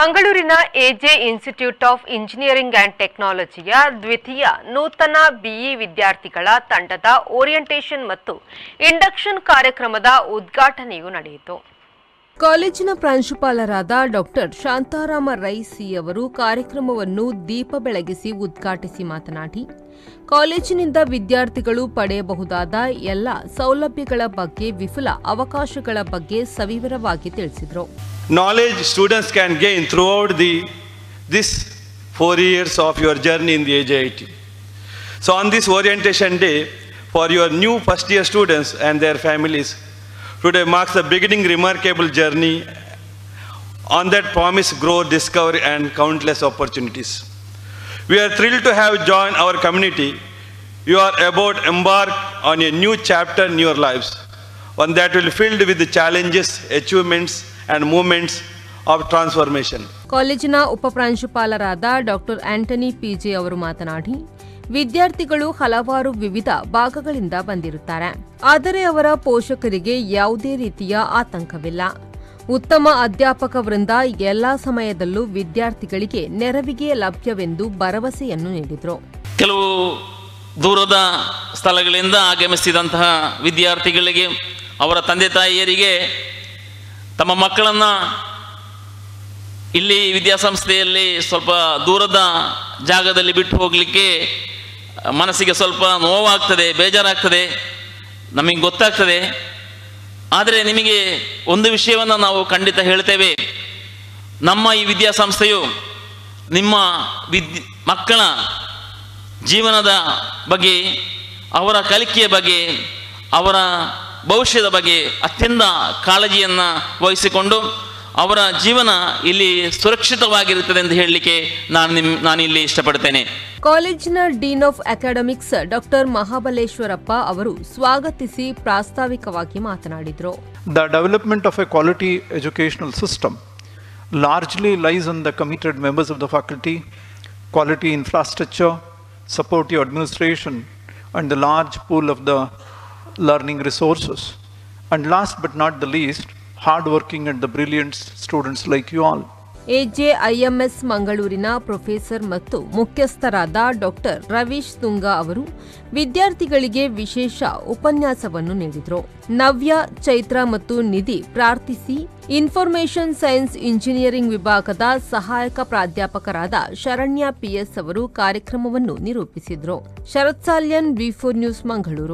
ಮಂಗಳೂರಿನ AJ institute of engineering and ಟೆಕ್ನಾಲಜಿಯ ದ್ವಿತೀಯ ನೂತನ ಬಿಇ ವಿದ್ಯಾರ್ಥಿಗಳ ತಂಡದ ಓರಿಯೆಂಟೇಷನ್ ಮತ್ತು ಇಂಡಕ್ಷನ್ ಕಾರ್ಯಕ್ರಮದ ಉದ್ಘಾಟನೆಯು ನಡೆಯಿತು. ಕಾಲೇಜಿನ ಪ್ರಾಂಶುಪಾಲರಾದ ಡಾಕ್ಟರ್ ಶಾಂತಾರಾಮ ರೈ ಸಿ ಅವರು ಕಾರ್ಯಕ್ರಮವನ್ನು ದೀಪ ಬೆಳಗಿಸಿ ಉದ್ಘಾಟಿಸಿ ಮಾತನಾಡಿ, ಕಾಲೇಜಿನಿಂದ ವಿದ್ಯಾರ್ಥಿಗಳು ಪಡೆಯಬಹುದಾದ ಎಲ್ಲ ಸೌಲಭ್ಯಗಳ ಬಗ್ಗೆ, ವಿಪುಲ ಅವಕಾಶಗಳ ಬಗ್ಗೆ ಸವಿವರವಾಗಿ ತಿಳಿಸಿದರು. Knowledge students can gain throughout this 4 years of your journey in the AJIT. So on this orientation day, for your new first year students and their families, today marks the beginning remarkable journey on that promise, growth, discovery and countless opportunities. We are thrilled to have joined our community. You are about to embark on a new chapter in your lives, one that will be filled with the challenges, achievements and moments of transformation. ಕಾಲೇಜಿನ ಉಪಪ್ರಾಂಶುಪಾಲರಾದ doctor Antony PJ ಅವರು ಮಾತನಾಡಿ, ವಿದ್ಯಾರ್ಥಿಗಳು ಹಲವಾರು ವಿವಿಧ ಭಾಗಗಳಿಂದ ಬಂದಿರುತ್ತಾರೆ, ಆದರೆ ಅವರ ಪೋಷಕರಿಗೆ ಯಾವುದೇ ರೀತಿಯ ಆತಂಕವಿಲ್ಲ. ಉತ್ತಮ ಅಧ್ಯಾಪಕ ವೃಂದ ಎಲ್ಲಾ ಸಮಯದಲ್ಲೂ ವಿದ್ಯಾರ್ಥಿಗಳಿಗೆ ನೆರವಿಗೆ ಲಭ್ಯವೆಂದು ಭರವಸೆಯನ್ನು ನೀಡಿದರು. ಕೆಲವು ದೂರದ ಸ್ಥಳಗಳಿಂದ ಆಗಮಿಸಿದಂತಹ ವಿದ್ಯಾರ್ಥಿಗಳಿಗೆ, ಅವರ ತಂದೆ ತಾಯಿಯರಿಗೆ ತಮ್ಮ ಮಕ್ಕಳನ್ನು ಇಲ್ಲಿ ವಿದ್ಯಾಸಂಸ್ಥೆಯಲ್ಲಿ ಸ್ವಲ್ಪ ದೂರದ ಜಾಗದಲ್ಲಿ ಬಿಟ್ಟು ಹೋಗಲಿಕ್ಕೆ ಮನಸ್ಸಿಗೆ ಸ್ವಲ್ಪ ನೋವಾಗ್ತದೆ, ಬೇಜಾರಾಗ್ತದೆ, ನಮಗೆ ಗೊತ್ತಾಗ್ತದೆ. ಆದರೆ ನಿಮಗೆ ಒಂದು ವಿಷಯವನ್ನು ನಾವು ಖಂಡಿತ ಹೇಳ್ತೇವೆ, ನಮ್ಮ ಈ ವಿದ್ಯಾಸಂಸ್ಥೆಯು ನಿಮ್ಮ ಮಕ್ಕಳ ಜೀವನದ ಬಗ್ಗೆ, ಅವರ ಕಲಿಕೆಯ ಬಗ್ಗೆ, ಅವರ ಭವಿಷ್ಯದ ಬಗ್ಗೆ ಅತ್ಯಂತ ಕಾಳಜಿಯನ್ನು ವಹಿಸಿಕೊಂಡು ಅವರ ಜೀವನ ಇಲ್ಲಿ ಸುರಕ್ಷಿತವಾಗಿರುತ್ತದೆ ಎಂದು ಹೇಳಲಿಕ್ಕೆ ನಾನು ಇಲ್ಲಿ ಇಷ್ಟಪಡ್ತೇನೆ. ಕಾಲೇಜಿನ dean of academics doctor Mahabaleshwarappa ಅವರು ಸ್ವಾಗತಿಸಿ ಪ್ರಾಸ್ತಾವಿಕವಾಗಿ ಮಾತನಾಡಿದರು. The development of a quality educational system largely lies on the committed members of the faculty, quality infrastructure, supportive administration and the large pool of the learning resources, and last but not the least, hard-working and the brilliant students like you all. ಎಜೆಐಎಂಎಸ್ ಮಂಗಳೂರಿನ professor ಮತ್ತು ಮುಖ್ಯಸ್ಥರಾದ doctor Ravish Tunga ಅವರು ವಿದ್ಯಾರ್ಥಿಗಳಿಗೆ ವಿಶೇಷ ಉಪನ್ಯಾಸವನ್ನು ನೀಡಿದರು. ನವ್ಯ, ಚೈತ್ರ ಮತ್ತು ನಿಧಿ ಪ್ರಾರ್ಥಿಸಿ ಇನ್ಫಾರ್ಮೇಷನ್ ಸೈನ್ಸ್ ಇಂಜಿನಿಯರಿಂಗ್ ವಿಭಾಗದ ಸಹಾಯಕ ಪ್ರಾಧ್ಯಾಪಕರಾದ ಶರಣ್ಯ ಪಿಎಸ್ ಅವರು ಕಾರ್ಯಕ್ರಮವನ್ನು ನಿರೂಪಿಸಿದರು. ಶರತ್ ಸಾಲ್ಯನ್, ವಿ4 ನ್ಯೂಸ್, ಮಂಗಳೂರು.